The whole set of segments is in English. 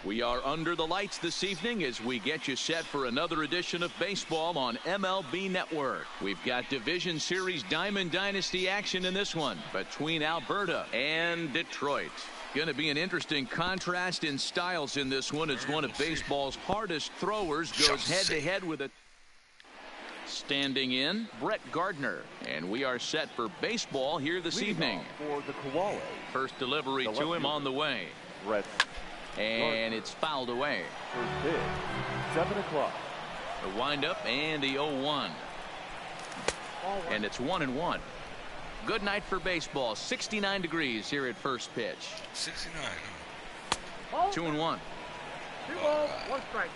We are under the lights this evening as we get you set for another edition of baseball on MLB Network. We've got Division Series Diamond Dynasty action in this one between Alberta and Detroit. Going to be an interesting contrast in styles in this one. It's one of baseball's hardest throwers goes head-to-head with a standing in Brett Gardner, and we are set for baseball here this evening. For the Koalas. First delivery to him on the way. Brett. And it's fouled away. First pitch, 7 o'clock. The windup and the 0-1. And it's 1-1. Good night for baseball. 69 degrees here at first pitch. 69. 2-1. 2 balls, 1 strike.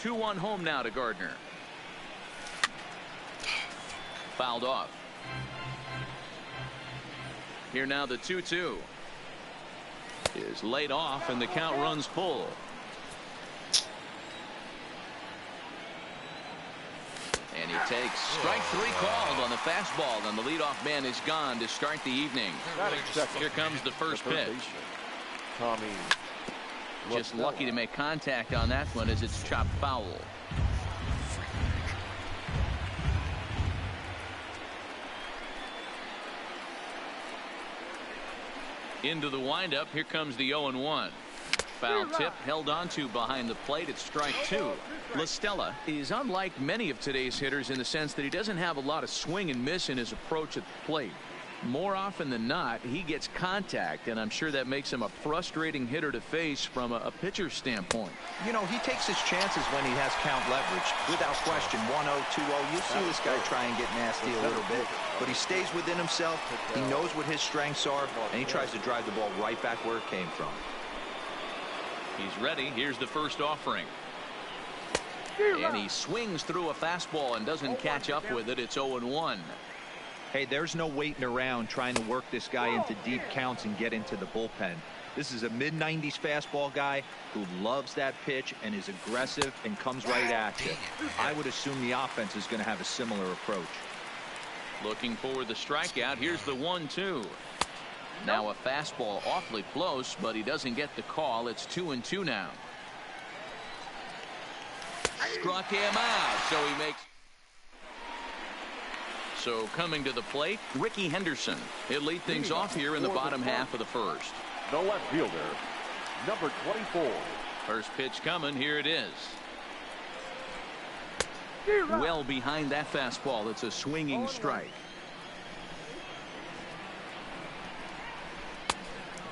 2-1 home now to Gardner. Fouled off. Here now the 2-2. Is laid off and the count runs full. And he takes strike 3 called on the fastball, and the leadoff man is gone to start the evening. Here comes the first pitch. Tommy. Just lucky to make contact on that one as it's chopped foul. Into the windup. Here comes the 0-1. Foul tip held onto behind the plate. It's strike 2. La Stella is unlike many of today's hitters in the sense that he doesn't have a lot of swing and miss in his approach at the plate. More often than not, he gets contact, and I'm sure that makes him a frustrating hitter to face from a pitcher's standpoint. You know, he takes his chances when he has count leverage. Without question, 1-0, 2-0. You see this guy try and get nasty a little bit, but he stays within himself. He knows what his strengths are, and he tries to drive the ball right back where it came from. He's ready. Here's the first offering. And he swings through a fastball and doesn't catch up with it. It's 0-1. Hey, there's no waiting around trying to work this guy into deep counts and get into the bullpen. This is a mid-90s fastball guy who loves that pitch and is aggressive and comes right at you. I would assume the offense is going to have a similar approach. Looking for the strikeout. Here's the 1-2. Now a fastball awfully close, but he doesn't get the call. It's 2-2 now. Struck him out, so he makes. So coming to the plate, Ricky Henderson. He'll lead things off here in the bottom half of the first. The left fielder, number 24. First pitch coming. Here it is. Well behind that fastball. It's a swinging strike.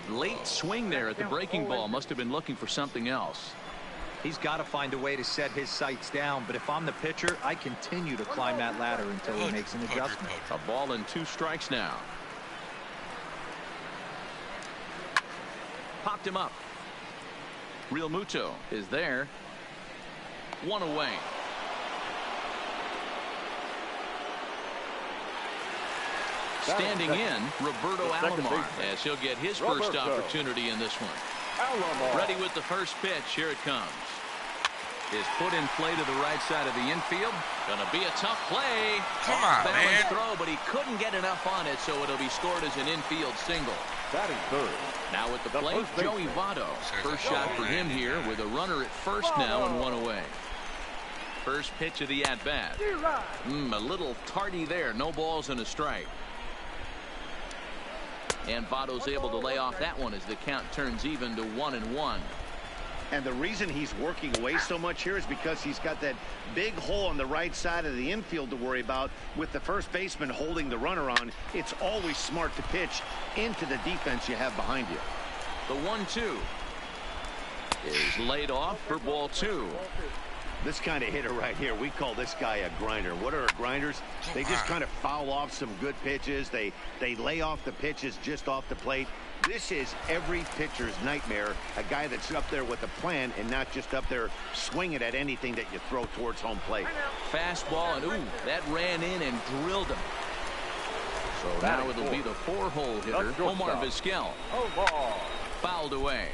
Late swing there at the breaking ball. Must have been looking for something else. He's got to find a way to set his sights down, but if I'm the pitcher, I continue to climb that ladder until he makes an adjustment. A ball and 2 strikes now. Popped him up. Real Muto is there. 1 away. Standing in, Roberto Alomar, as he'll get his first opportunity in this one. Ready with the first pitch. Here it comes. Is put in play to the right side of the infield. Gonna be a tough play. Come on, man. Throw, but he couldn't get enough on it, so it'll be scored as an infield single. Batting third. Now at the plate, Joey Votto. First shot for him here with a runner at first now and 1 away. First pitch of the at-bat. A little tardy there. No balls and a strike. And Votto's able to lay off that one as the count turns even to 1-1. And the reason he's working away so much here is because he's got that big hole on the right side of the infield to worry about. With the first baseman holding the runner on, it's always smart to pitch into the defense you have behind you. The 1-2 is laid off for ball 2. This kind of hitter right here, we call this guy a grinder. What are grinders? They just kind of foul off some good pitches. They lay off the pitches just off the plate. This is every pitcher's nightmare, a guy that's up there with a plan and not just up there swinging at anything that you throw towards home plate. Fastball, and ooh, that ran in and drilled him. So now it'll be the 4-hole hitter, Omar Vizquel. Fouled away.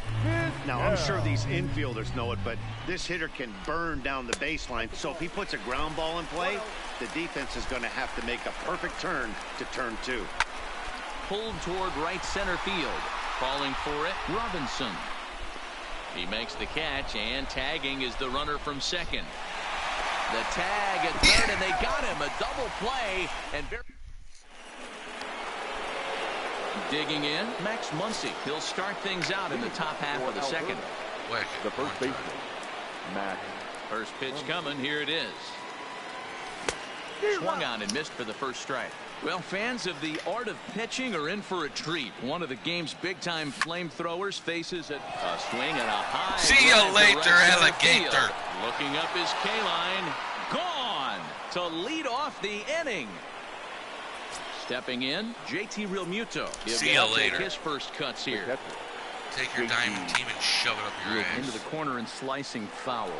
Now, I'm sure these infielders know it, but this hitter can burn down the baseline. So if he puts a ground ball in play, the defense is going to have to make a perfect turn to turn 2. Pulled toward right center field. Calling for it, Robinson. He makes the catch, and tagging is the runner from second. The tag at third, and they got him. A double play, and digging in, Max Muncy. He'll start things out in the top half of the second. The first baseman, Max. First pitch coming. Here it is. Swung on and missed for the first strike. Well, fans of the art of pitching are in for a treat. One of the game's big-time flamethrowers faces a swing and a high. See you later, alligator. Looking up his K-line. Gone to lead off the inning. Stepping in, JT Realmuto. See you later. His first cuts here. Take your diamond team and shove it up your ass. Into the corner and slicing foul.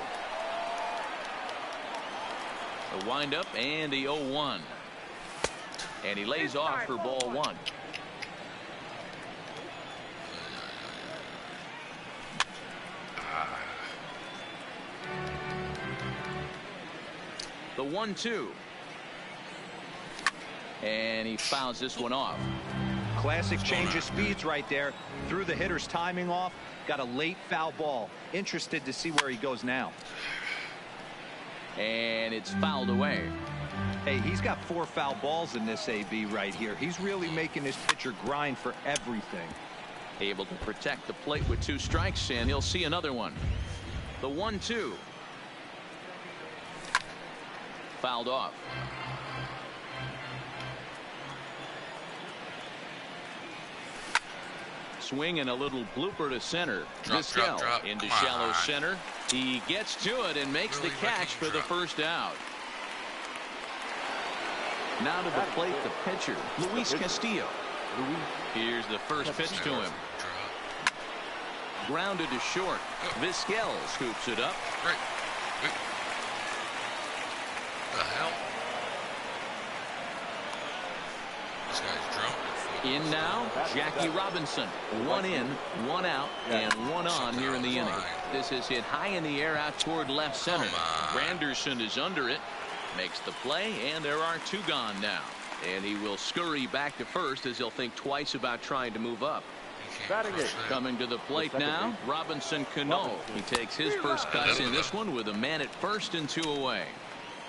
A windup and the 0-1. And he lays off for ball one. The 1-2. And he fouls this one off. Classic change of speeds right there. Threw the hitter's timing off. Got a late foul ball. Interested to see where he goes now. And it's fouled away. Hey, he's got 4 foul balls in this AB right here. He's really making his pitcher grind for everything. Able to protect the plate with 2 strikes, and he'll see another one. The 1-2. Fouled off. Swing and a little blooper to center. Drop. Into shallow center. He gets to it and makes the catch for the first out. Now to the plate, the pitcher, Luis Castillo. Here's the first pitch to him. Grounded to short. Vizquel scoops it up. Great. The hell? This guy's drunk. In now, Jackie Robinson. 1 in, 1 out, and 1 on here in the inning. This is hit high in the air out toward left center. Granderson is under it. Makes the play, and there are 2 gone now. And he will scurry back to first as he'll think twice about trying to move up. Coming to the plate now, Robinson Cano. He takes his first cuts in this one with a man at first and 2 away.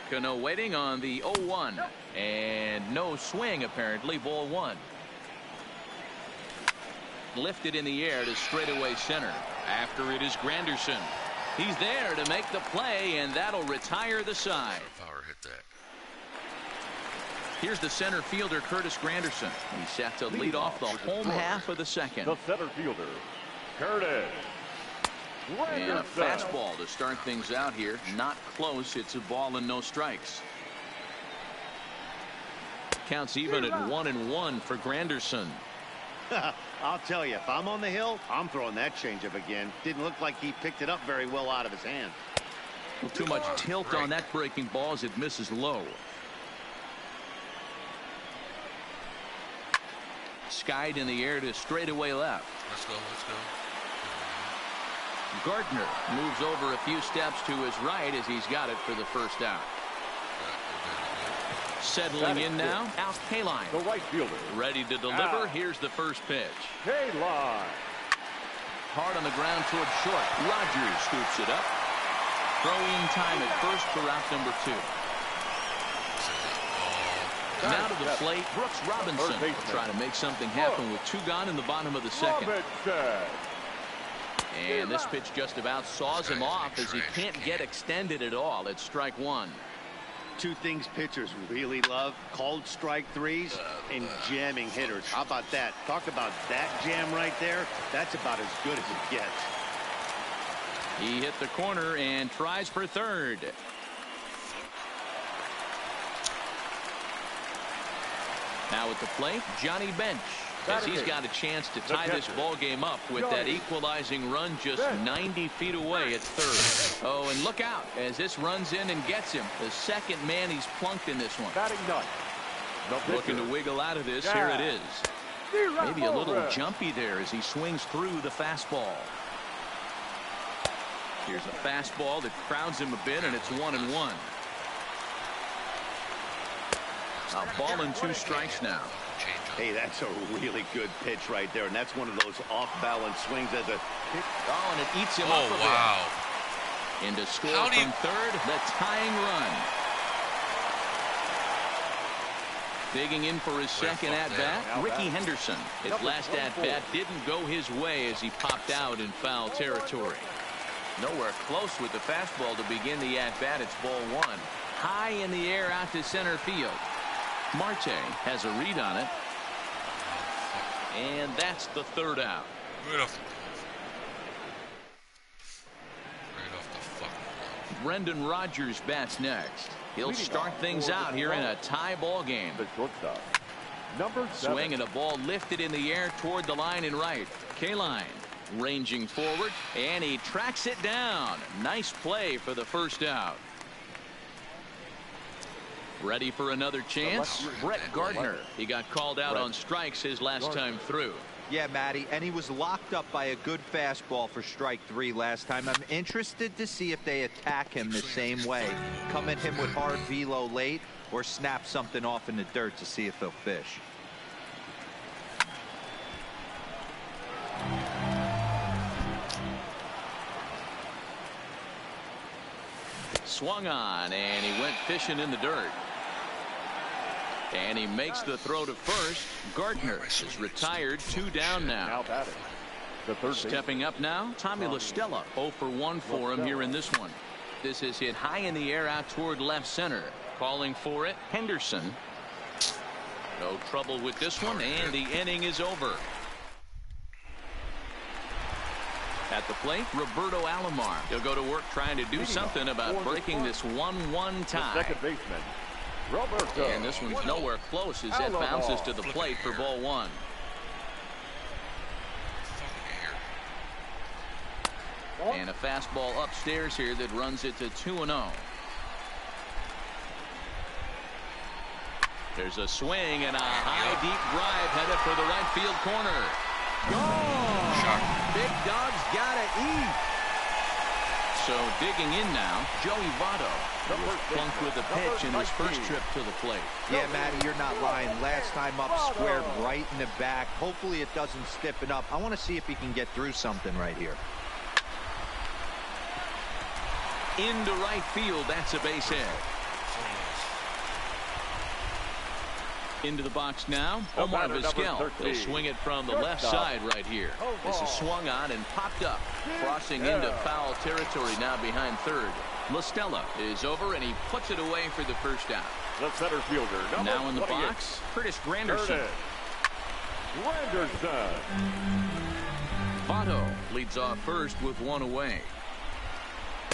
Cano waiting on the 0-1. And no swing, apparently. Ball 1. Lifted in the air to straightaway center. After it is Granderson. He's there to make the play, and that'll retire the side. Power hit that. Here's the center fielder, Curtis Granderson. He's set to lead off the home half of the second. The center fielder, Curtis Granderson. And a fastball to start things out here. Not close. It's a ball and no strikes. Counts even at 1-1 for Granderson. I'll tell you, if I'm on the hill, I'm throwing that changeup again. Didn't look like he picked it up very well out of his hand. Well, too much tilt on that breaking ball as it misses low. Skied in the air to straightaway left. Let's go. Gardner moves over a few steps to his right as he's got it for the first out. Settling in now, Al Kaline. The right fielder. Ready to deliver. Here's the first pitch. Kaline. Hard on the ground towards short. Rogers scoops it up. Throw in time at first for out number 2. Now to the plate, Brooks Robinson trying to make something happen with 2 gone in the bottom of the second. And this pitch just about saws him off as he can't get extended at all. It's strike 1. 2 things pitchers really love: called strike 3s and jamming hitters. How about that? Talk about that jam right there. That's about as good as it gets. He hit the corner and tries for third. Now at the plate, Johnny Bench, as he's got a chance to tie this ball game up with that equalizing run just 90 feet away at third. Oh, and look out as this runs in and gets him. The second man he's plunked in this one. Looking to wiggle out of this. Here it is. Maybe a little jumpy there as he swings through the fastball. Here's a fastball that crowds him a bit, and it's 1-1. A ball and 2 strikes now. Changeup. Hey, that's a really good pitch right there, and that's one of those off-balance swings as a kick. Oh, and it eats him up a bit. Wow. Into score How do you- from third, the tying run. Digging in for his second at-bat, Ricky Henderson. His last at-bat didn't go his way as he popped out in foul territory. Nowhere close with the fastball to begin the at-bat. It's ball one. High in the air out to center field. Marte has a read on it. And that's the third out. Right off the fucking glove. Brendan Rodgers bats next. He'll start things out here in a tie ball game. The shortstop, number 7. Swing and a ball lifted in the air toward the line and right. K-line ranging forward, and he tracks it down. Nice play for the first out. Ready for another chance? Brett Gardner. He got called out on strikes his last time through. Yeah, Matty, and he was locked up by a good fastball for strike 3 last time. I'm interested to see if they attack him the same way. Come at him with hard velo late or snap something off in the dirt to see if he'll fish. Swung on, and he went fishing in the dirt. And he makes the throw to first. Gardner is retired, 2 down now. Now batting, the third baseman. Stepping up now, Tommy La Stella. 0 for 1 for him here in this one. This is hit high in the air out toward left center. Calling for it, Henderson. No trouble with this one, and the inning is over. At the plate, Roberto Alomar. He'll go to work trying to do something about breaking this 1-1 tie. The second baseman, Roberto. And this one's nowhere close as it bounces to the plate for ball 1. And a fastball upstairs here that runs it to 2-0. There's a swing and a high deep drive headed for the right field corner. Gone! Big Dog's gotta eat. So digging in now, Joey Votto. He was plunked with a pitch in his first trip to the plate. Yeah, Matty, you're not lying. Last time up, squared right in the back. Hopefully it doesn't stiffen up. I want to see if he can get through something right here. Into right field, that's a base hit. Into the box now, Omar Vizquel. He'll swing it from the left side right here. This is swung on and popped up. Crossing into foul territory now behind third. La Stella is over, and he puts it away for the first out. The center fielder, now in the box, Curtis Granderson. Votto leads off first with 1 away.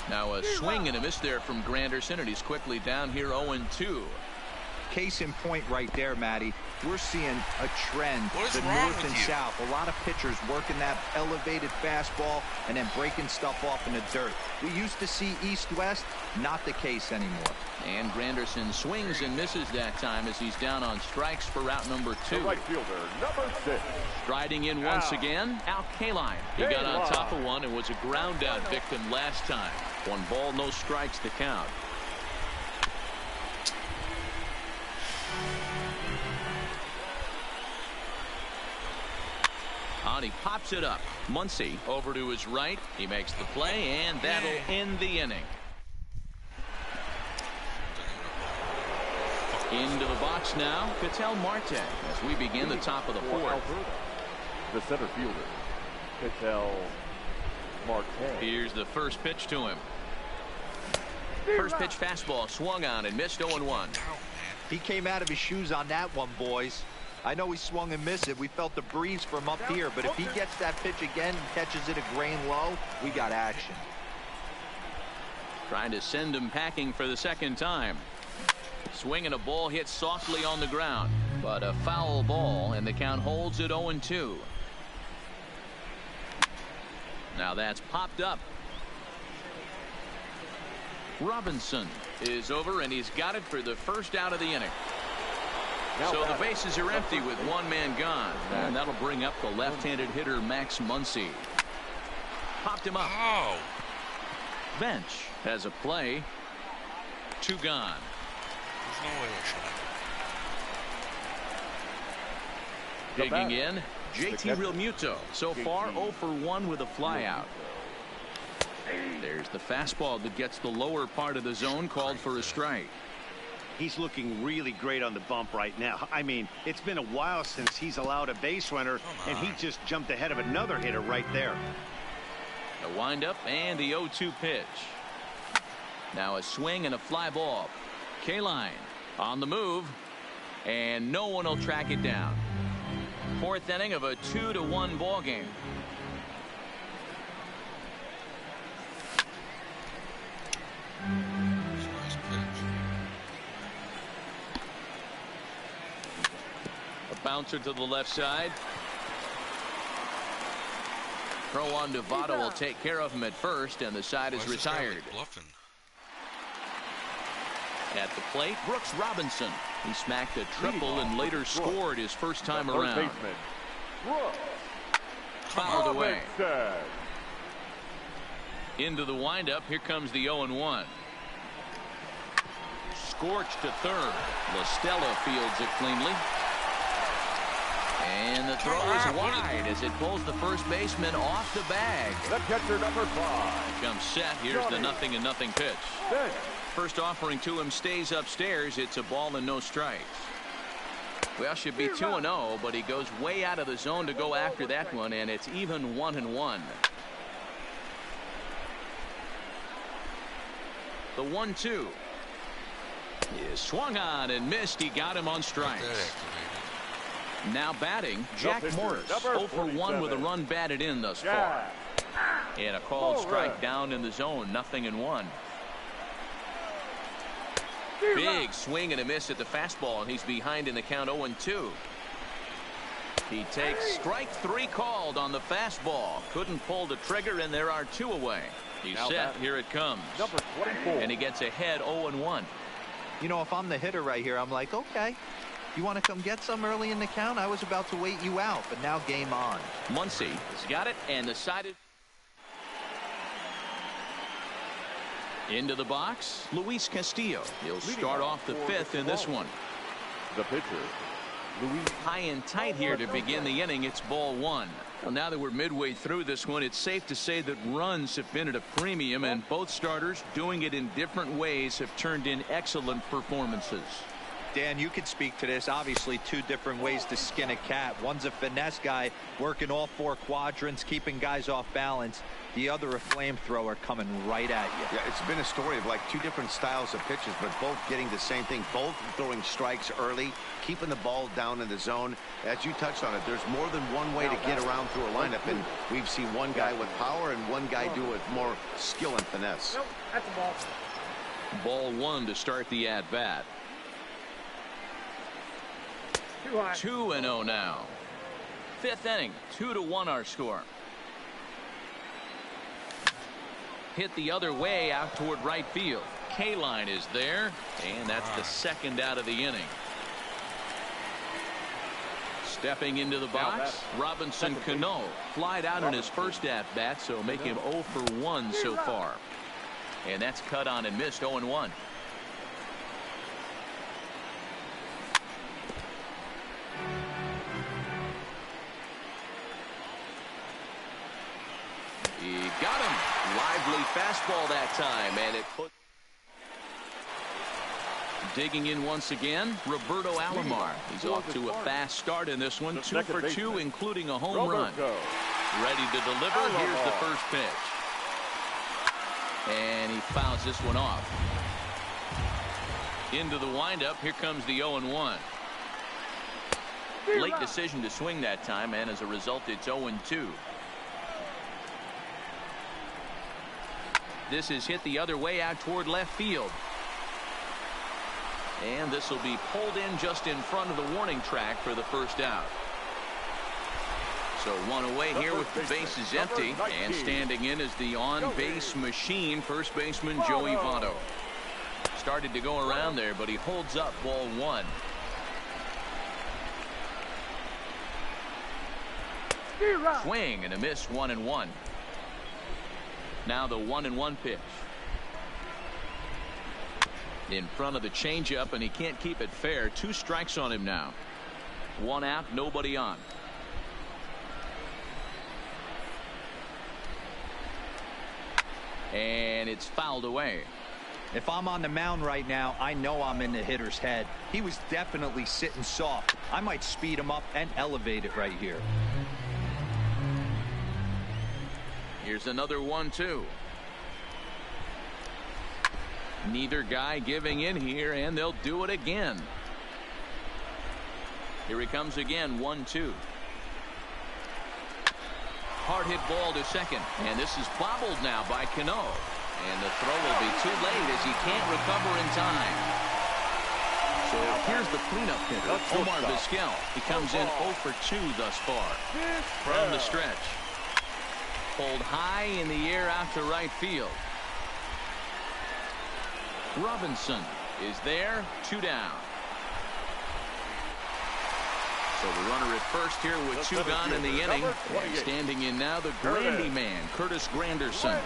Now a swing and a miss there from Granderson, and he's quickly down here 0-2. Case in point right there, Matty. We're seeing a trend, the north and south. A lot of pitchers working that elevated fastball and then breaking stuff off in the dirt. We used to see east-west, not the case anymore. And Granderson swings and misses that time as he's down on strikes for route number 2. The right fielder, number 6. Striding in once again, Al Kaline. He got on top of one and was a ground out victim last time. 1 ball, no strikes to count. He pops it up. Muncy over to his right. He makes the play, and that'll end the inning. Into the box now, Ketel Marte as we begin the top of the 4th. The center fielder, Ketel Marte. Here's the first pitch to him. First pitch fastball swung on and missed 0-1. He came out of his shoes on that one, boys. I know he swung and missed it. We felt the breeze from up here, but if he gets that pitch again and catches it a grain low, we got action. Trying to send him packing for the second time. Swing and a ball hit softly on the ground, but a foul ball, and the count holds at 0-2. Now that's popped up. Robinson is over, and he's got it for the first out of the inning. So the bases are empty with 1 man gone, and that'll bring up the left-handed hitter Max Muncy. Popped him up. Bench has a play. 2 gone. There's no way it should Digging in, JT Realmuto. So far, 0 for 1 with a flyout. There's the fastball that gets the lower part of the zone, called for a strike. He's looking really great on the bump right now. I mean, it's been a while since he's allowed a base runner, and he just jumped ahead of another hitter right there. The windup and the 0-2 pitch. Now a swing and a fly ball. K-line on the move, and no one will track it down. Fourth inning of a 2-1 ball game. Nice pitch. A bouncer to the left side. Throw on Devado will take care of him at first, and the side is retired. Bluffing. At the plate, Brooks Robinson. He smacked a triple and later scored his first time around. Fouled away. Into the windup. Here comes the 0-1. Scorched to third. LaStella fields it cleanly. And the throw is wide as it pulls the first baseman off the bag. The catcher, number 5. Comes set. Here's the 0-0 pitch. First offering to him stays upstairs. It's a ball and no strikes. Well, should be 2-0, but he goes way out of the zone to go after that one, and it's even 1-1. The 1-2 is swung on and missed. He got him on strikes. Now batting, Jack Morris, 0 for 1 with a run batted in thus far. And a called strike down in the zone, 0-1. Big swing and a miss at the fastball, and he's behind in the count 0-2. He takes strike 3 called on the fastball. Couldn't pull the trigger, and there are 2 away. He's set. Here it comes. Number 24. And he gets ahead 0-1. You know, if I'm the hitter right here, I'm like, okay, you want to come get some early in the count? I was about to wait you out, but now game on. Muncy has got it, and the side is into the box. Luis Castillo. He'll start off the 5th in this one. The pitcher, Luis. High and tight here to begin the inning. It's ball 1. Well, now that we're midway through this one, it's safe to say that runs have been at a premium, and both starters, doing it in different ways, have turned in excellent performances. Dan, you could speak to this. Obviously, 2 different ways to skin a cat. One's a finesse guy working all 4 quadrants, keeping guys off balance. The other a flamethrower coming right at you. Yeah, it's been a story of like 2 different styles of pitches, but both getting the same thing. Both throwing strikes early, keeping the ball down in the zone. As you touched on it, there's more than one way to get around through a lineup, and we've seen one guy with power and one guy do it with more skill and finesse. Nope, that's a ball. Ball 1 to start the at-bat. 2-0 now. 5th inning, 2-1 our score. Hit the other way out toward right field. K-line is there, and that's the 2nd out of the inning. Stepping into the box, Robinson Cano flied out in his first at-bat, so make him 0 for 1 so far. And that's cut on and missed, 0-1. He got him. Lively fastball that time, and it put. Digging in once again, Roberto Alomar. He's off to a fast start in this one. 2 for 2, including a home run. Ready to deliver. Here's the first pitch. And he fouls this one off. Into the windup. Here comes the 0-1. Late decision to swing that time, and as a result, it's 0-2. This is hit the other way out toward left field. And this will be pulled in just in front of the warning track for the first out. So 1 away here with the bases empty, and standing in is the on-base machine, first baseman Joey Votto. Started to go around there, but he holds up ball 1. Swing and a miss, 1-1. Now the 1-1 pitch. In front of the changeup, and he can't keep it fair. 2 strikes on him now. One out, nobody on. And it's fouled away. If I'm on the mound right now, I know I'm in the hitter's head. He was definitely sitting soft. I might speed him up and elevate it right here. Here's another 1-2. Neither guy giving in here, and they'll do it again. Here he comes again, 1-2. Hard hit ball to second, and this is bobbled now by Cano. And the throw will be too late as he can't recover in time. So here's the cleanup hitter, Omar Vizquel. He comes in 0 for 2 thus far from the stretch. Pulled high in the air out to right field. Robinson is there, 2 down. So the runner at first here with 2 gone in the inning. And standing in now the Grandy man, Curtis Granderson.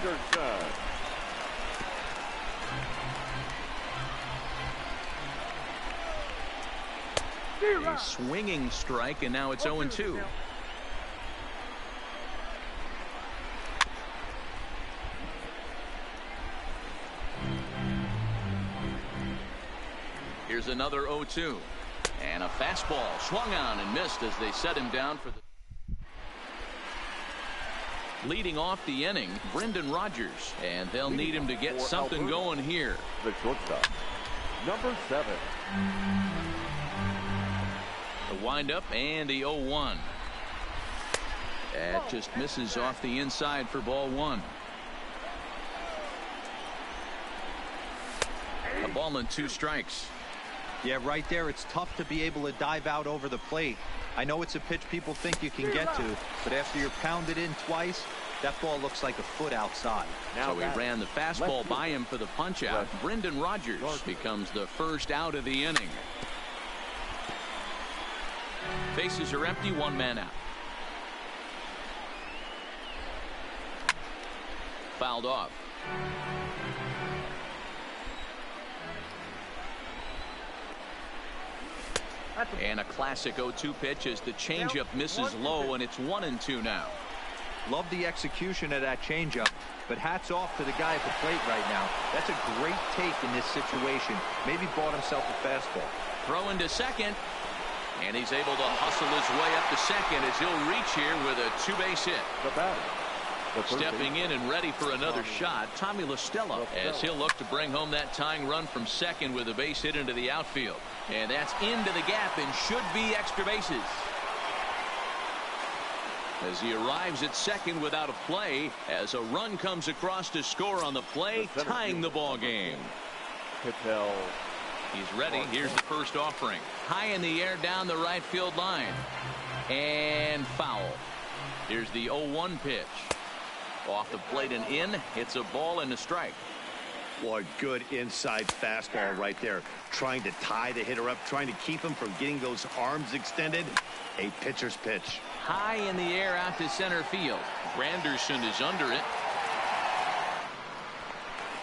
A swinging strike, and now it's 0-2. Here's another 0-2. And a fastball swung on and missed as they set him down for the. Leading off the inning, Brendan Rodgers, and they'll need him to get something going here. The shortstop, number 7. The windup and the 0-1. That just misses off the inside for ball 1. A ball and 2 strikes. Yeah, right there, it's tough to be able to dive out over the plate. I know it's a pitch people think you can get to, but after you're pounded in twice, that ball looks like a foot outside. So he ran the fastball by him for the punch out. Brendan Rodgers becomes the first out of the inning. Bases are empty, 1 man out. Fouled off. And a classic 0-2 pitch as the changeup misses low, and it's 1-2 now. Love the execution of that changeup, but hats off to the guy at the plate right now. That's a great take in this situation. Maybe bought himself a fastball. Throw into second, and he's able to hustle his way up to second as he'll reach here with a 2-base hit. The batter, Stepping in and ready for another shot, Tommy LaStella, as he'll look to bring home that tying run from second with a base hit into the outfield. And that's into the gap and should be extra bases. As he arrives at second without a play, as a run comes across to score on the play, tying the ball game. Patel. He's ready. Here's the first offering. High in the air down the right field line. And foul. Here's the 0-1 pitch. Off the plate and in. It's a ball and a strike. Boy, good inside fastball right there. Trying to tie the hitter up, trying to keep him from getting those arms extended. A pitcher's pitch. High in the air out to center field. Granderson is under it.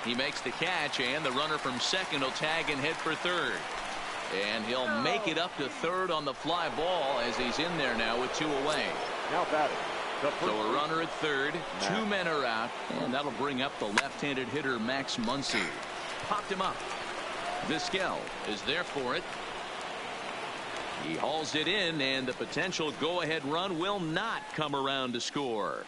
He makes the catch, and the runner from second will tag and head for third. And he'll make it up to third on the fly ball as he's in there now with 2 away. Now batting. So a runner at third, 2 men are out, and that'll bring up the left-handed hitter Max Muncy. Popped him up. Vizquel is there for it. He hauls it in, and the potential go-ahead run will not come around to score.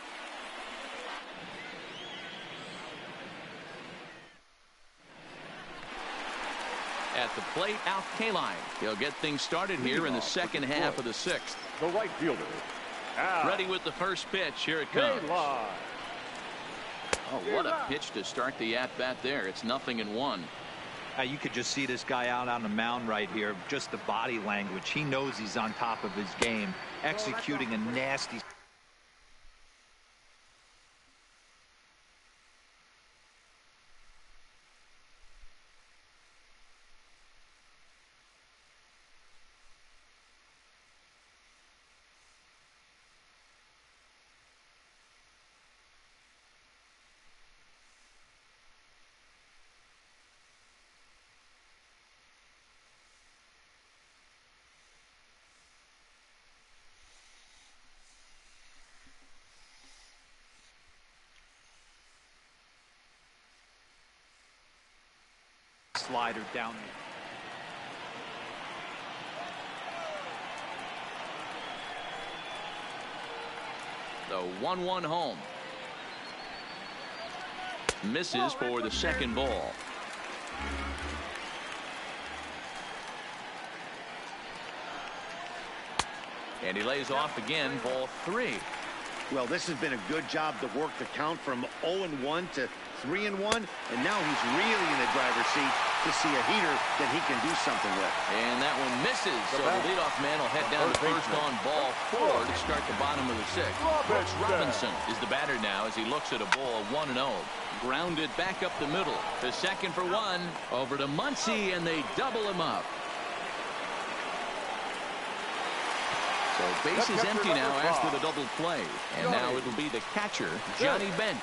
At the plate, Alf Kaline. He'll get things started here in the second half of the 6th. The right fielder. Ready with the first pitch. Here it comes. Oh, what a pitch to start the at-bat there. It's 0-1. You could just see this guy out on the mound right here. Just the body language. He knows he's on top of his game. Executing a nasty slider down there. The 1-1 home. Misses for the second ball. And he lays off again, ball 3. Well, this has been a good job to work the count from 0-1 to 3-1, and now he's really in the driver's seat to see a heater that he can do something with. And that one misses, so the leadoff man will head down to first on ball 4 to start the bottom of the 6th. Brooks Robinson is the batter now as he looks at a ball 1-0. Grounded back up the middle. The second for 1. Over to Muncy, and they double him up. So base is empty now after the double play. And now it'll be the catcher, Johnny Bench.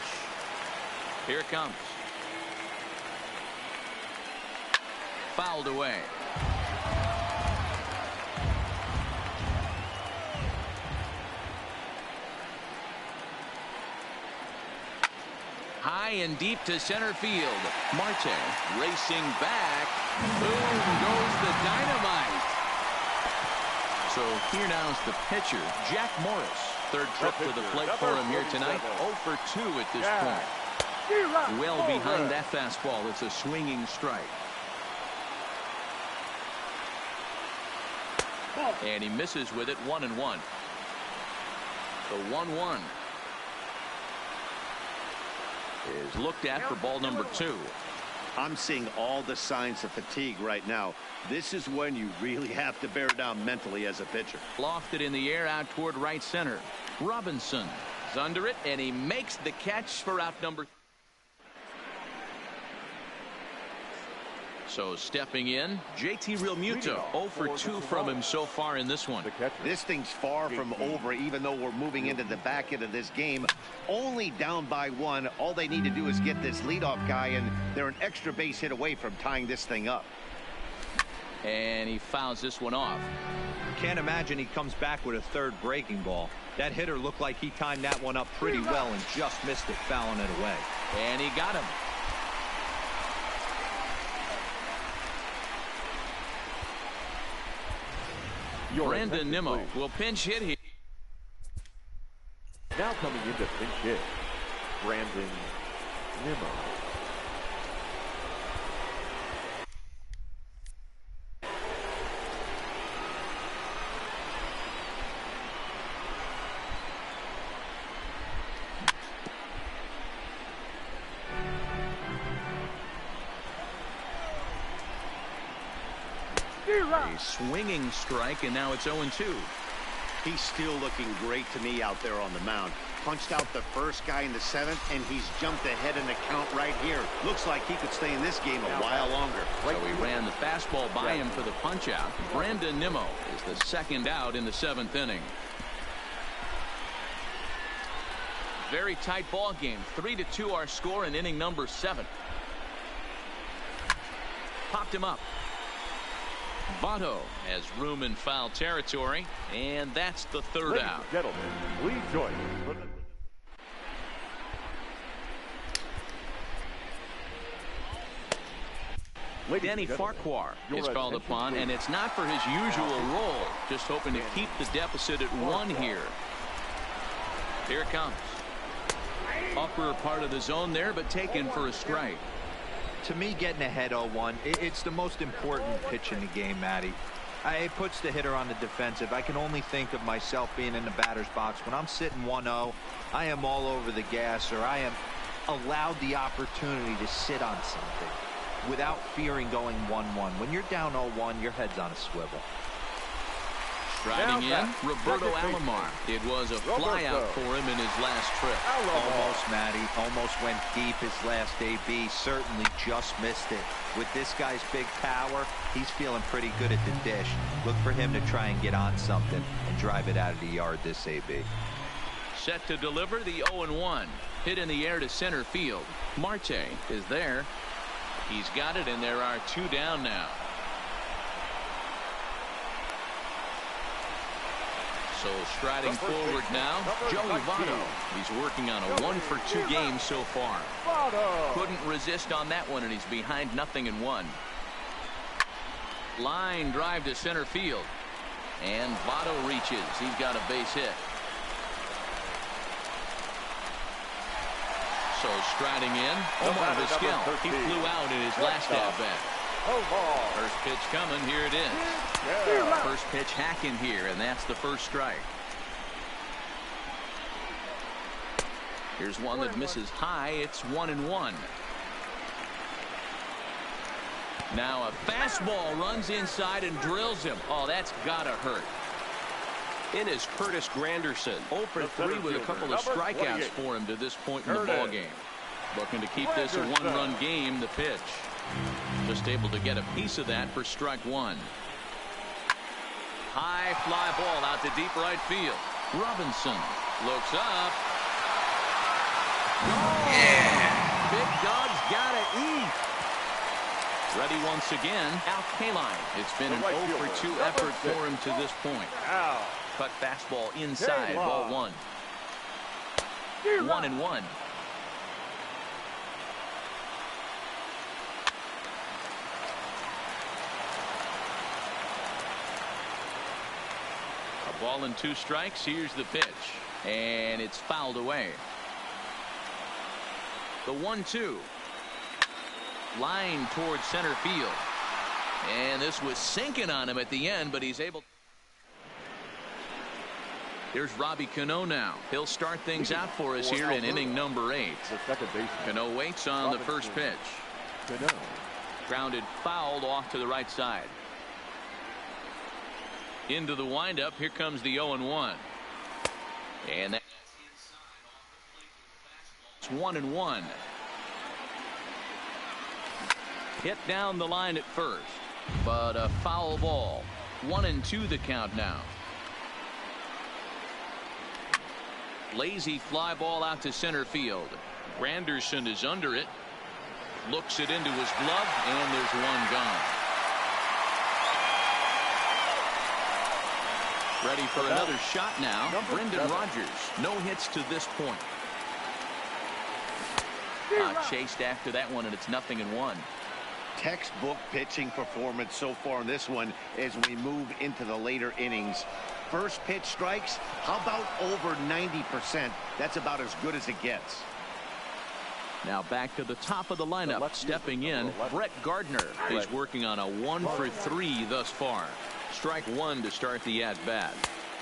Here it comes. Fouled away. High and deep to center field. Marte racing back. Boom goes the dynamite. So here now is the pitcher, Jack Morris. Third trip to the plate for him here tonight. 0 for 2 at this point. Well behind that fastball. It's a swinging strike. And he misses with it, 1-1. The 1-1 is looked at for ball number 2. I'm seeing all the signs of fatigue right now. This is when you really have to bear down mentally as a pitcher. Lofted in the air out toward right center. Robinson is under it, and he makes the catch for out number. So stepping in, JT Realmuto. 0 for 2 from him so far in this one. This thing's far from over, even though we're moving into the back end of this game. Only down by 1. All they need to do is get this leadoff guy, and they're an extra base hit away from tying this thing up. And he fouls this one off. Can't imagine he comes back with a third breaking ball. That hitter looked like he timed that one up pretty well and just missed it, fouling it away. And he got him. Brandon Nimmo will pinch hit here. Now coming into pinch hit, Brandon Nimmo. A swinging strike, and now it's 0-2. He's still looking great to me out there on the mound. Punched out the first guy in the 7th, and he's jumped ahead in the count right here. Looks like he could stay in this game a while longer. So he ran the fastball by him for the punch out. Brandon Nimmo is the second out in the 7th inning. Very tight ball game. 3-2 our score in inning number 7. Popped him up. Votto has room in foul territory, and that's the third out. Gentlemen, please join us. Danny Farquhar is called upon, and it's not for his usual role. Just hoping to keep the deficit at 1 here. Here it comes. Upper part of the zone there, but taken for a strike. To me, getting ahead 0-1, it's the most important pitch in the game, Matty. It puts the hitter on the defensive. I can only think of myself being in the batter's box. When I'm sitting 1-0, I am all over the gas, or I am allowed the opportunity to sit on something without fearing going 1-1. When you're down 0-1, your head's on a swivel. Striding in, Roberto Alomar. It was a flyout for him in his last trip. Almost, Matty. Almost went deep his last AB. Certainly just missed it. With this guy's big power, he's feeling pretty good at the dish. Look for him to try and get on something and drive it out of the yard this AB. Set to deliver the 0-1. Hit in the air to center field. Marte is there. He's got it, and there are 2 down now. So striding forward now, Joey Votto. He's working on a 1 for 2 game so far. Couldn't resist on that one, and he's behind 0-1. Line drive to center field. And Votto reaches. He's got a base hit. So striding in, Omar Vizquel. He flew out in his last at-bat. First pitch coming. Here it is. First pitch hacking here, and that's the first strike. Here's one that misses high. It's 1-1. Now a fastball runs inside and drills him. Oh, that's gotta hurt. It is Curtis Granderson, 0 for 3 with a couple of strikeouts for him to this point in the ball game. Looking to keep this a one-run game. The pitch, just able to get a piece of that for strike one. High fly ball out to deep right field. Robinson looks up. Oh, yeah. Big dog's gotta eat. Ready once again, Al Kaline. It's been an 0 for 2 effort for him to this point. Cut fastball inside, ball 1. 1-1. A ball and 2 strikes. Here's the pitch, and it's fouled away. The 1-2. Line towards center field. And this was sinking on him at the end, but he's able. There's Robbie Cano now. He'll start things out for us here in inning number 8. Cano waits on the first pitch. Grounded fouled off to the right side. Into the windup. Here comes the 0-1. And that's it's 1-1. Hit down the line at first, but a foul ball. 1-2 the count now. Lazy fly ball out to center field. Granderson is under it. Looks it into his glove, and there's one gone. Ready for another shot now. Brendan Rodgers. No hits to this point. Chased after that one, and it's 0-1. Textbook pitching performance so far in this one as we move into the later innings. First pitch strikes, how about over 90%? That's about as good as it gets. Now back to the top of the lineup. Stepping in, Brett Gardner is working on a 1 for 3 thus far. Strike 1 to start the at-bat.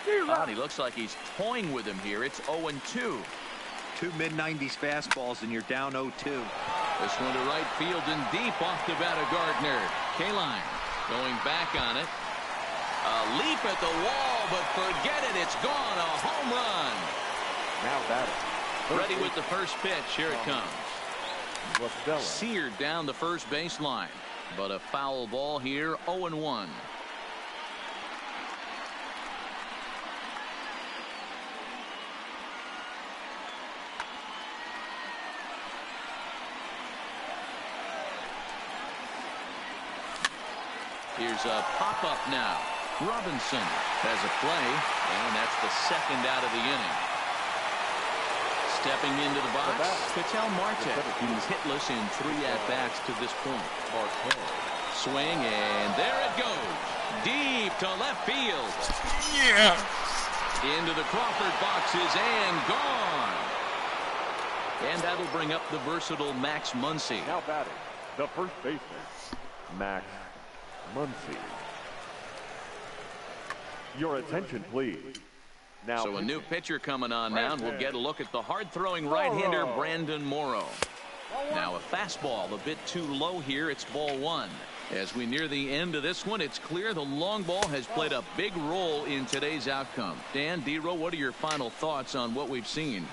Oh, he looks like he's toying with him here. It's 0-2. 2 mid-90s fastballs, and you're down 0-2. This one to right field and deep off the bat of Gardner. Kaline going back on it. A leap at the wall, but forget it. It's gone. A home run. Now batting. Ready with the first pitch. Here it comes. Seared down the first baseline, but a foul ball here. 0-1. Here's a pop-up now. Robinson has a play, and that's the second out of the inning. Stepping into the box, Ketel Marte. He's hitless in 3 at-bats to this point. Swing, and there it goes. Deep to left field. Yeah. Into the Crawford boxes, and gone. And that'll bring up the versatile Max Muncy. Now batting, the first baseman, Max Muncy. Your attention, please. Now, so a new pitcher coming on now, and we'll get a look at the hard-throwing right-hander Brandon Morrow. Now a fastball a bit too low here. It's ball 1. As we near the end of this one, it's clear the long ball has played a big role in today's outcome. Dan, D-Row, what are your final thoughts on what we've seen?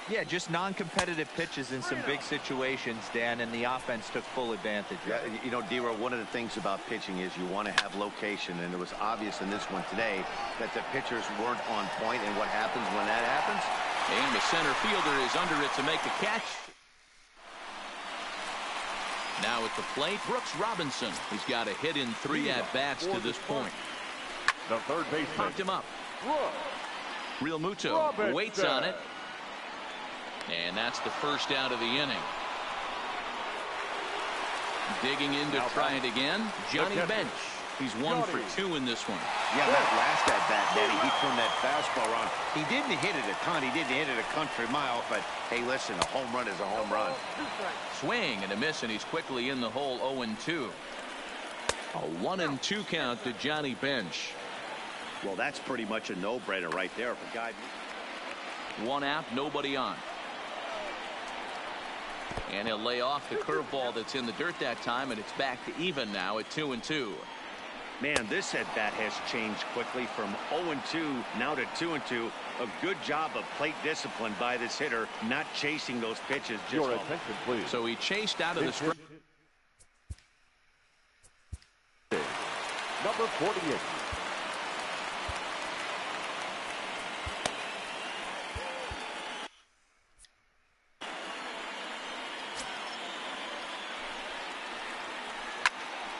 Yeah, just non-competitive pitches in some big situations, Dan, and the offense took full advantage. Yeah, you know, D-Row, one of the things about pitching is you want to have location, and it was obvious in this one today that the pitchers weren't on point, and what happens when that happens? And the center fielder is under it to make the catch. Now at the plate, Brooks Robinson. He's got a hit in 3 at-bats to this point. The third baseman Popped him up. Real Muto waits on it. And that's the first out of the inning. Digging in to try it again, Johnny Bench. He's 1 for 2 in this one. Yeah, that last at bat, Daddy, he turned that fastball around. He didn't hit it a ton. He didn't hit it a country mile. But, hey, listen, a home run is a home run. Swing and a miss, and he's quickly in the hole 0-2. A 1-2 count to Johnny Bench. Well, that's pretty much a no-brainer right there for guy. One out, nobody on. And he'll lay off the curveball that's in the dirt that time, and it's back to even now at 2-2. Man, this at bat has changed quickly from 0-2 now to 2-2. A good job of plate discipline by this hitter, not chasing those pitches. Your attention, please. So he chased out of the strike. Number 48.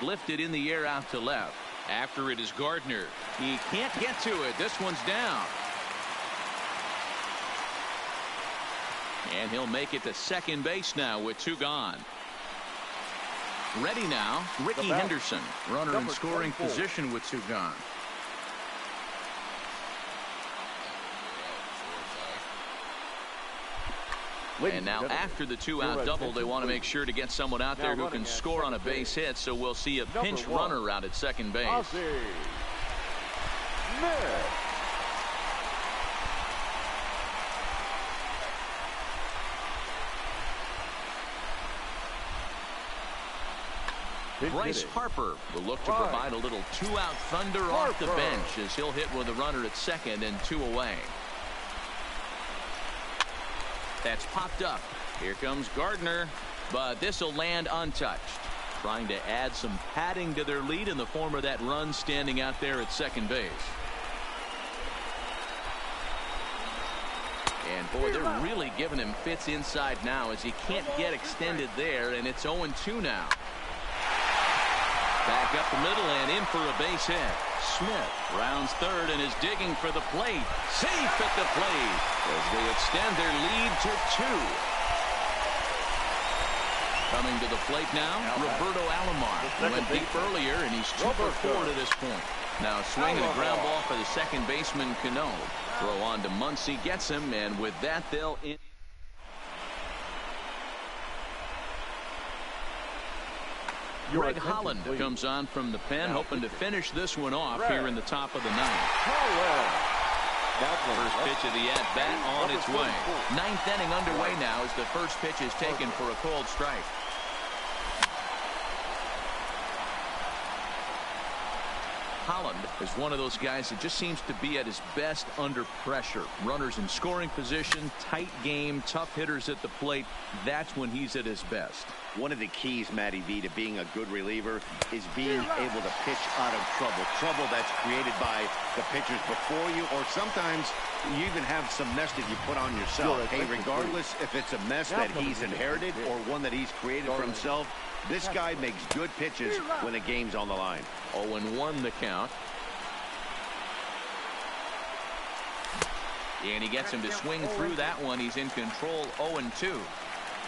Lifted in the air out to left. After it is Gardner. He can't get to it. This one's down. And he'll make it to second base now with 2 gone. Ready now, Ricky Henderson. Runner in scoring position with 2 gone. And now after the 2-out double, they want to make sure to get someone out there who can score on a base hit, so we'll see a pinch runner out at second base. Bryce Harper will look to provide a little 2-out thunder off the bench as he'll hit with a runner at second and 2 away. That's popped up. Here comes Gardner, but this will land untouched. Trying to add some padding to their lead in the form of that run standing out there at second base. And boy, they're really giving him fits inside now as he can't get extended there, and it's 0-2 now. Back up the middle and in for a base hit. Smith rounds third and is digging for the plate. Safe at the plate as they extend their lead to 2. Coming to the plate now, Roberto Alomar. He went deep earlier, and he's 2 for 4 to this point. Now swinging a ground ball for the second baseman, Cano. Throw on to Muncy, gets him, and with that, they'll in. Greg Holland comes on from the pen, hoping to finish this one off here in the top of the 9th. First pitch of the at-bat on its way. 9th inning underway now as the first pitch is taken for a cold strike. Holland is one of those guys that just seems to be at his best under pressure. Runners in scoring position, tight game, tough hitters at the plate. That's when he's at his best. One of the keys, Matty V, to being a good reliever is being able to pitch out of trouble. Trouble that's created by the pitchers before you, or sometimes you even have some mess that you put on yourself. Hey, regardless if it's a mess that he's inherited or one that he's created for himself, this guy makes good pitches when the game's on the line. 0-1 the count. And he gets him to swing through that one. He's in control. 0-2.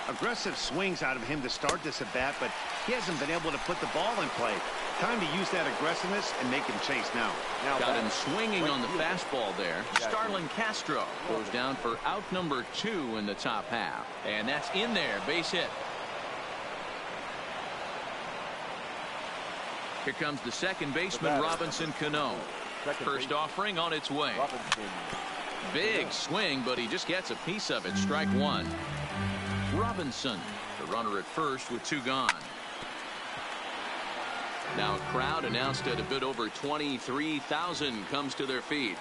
Aggressive swings out of him to start this at bat, but he hasn't been able to put the ball in play. Time to use that aggressiveness and make him chase now. Got him swinging on the fastball there. Starlin Castro goes down for out number 2 in the top half. And that's in there. Base hit. Here comes the second baseman, Robinson Cano. First offering on its way. Big swing, but he just gets a piece of it. Strike 1. Robinson, the runner at first with 2 gone. Now a crowd announced at a bit over 23,000 comes to their feet.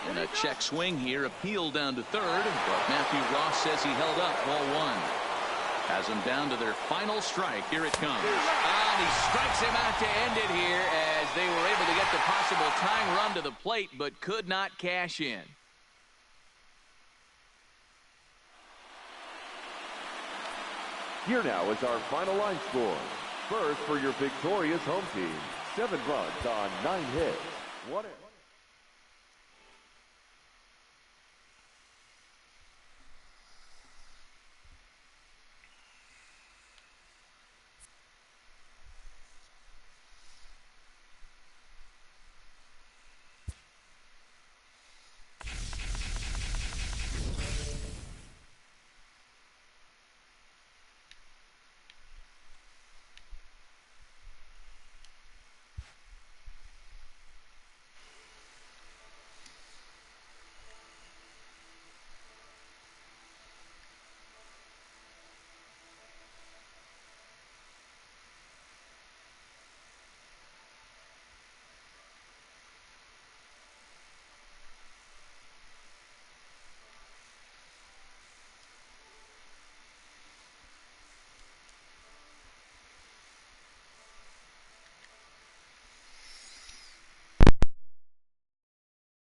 And a check swing here, appeal down to third, but Matthew Ross says he held up. Ball 1. Has him down to their final strike. Here it comes. And he strikes him out to end it here as they were able to get the possible tying run to the plate, but could not cash in. Here now is our final line score. First for your victorious home team, 7 runs on 9 hits. 1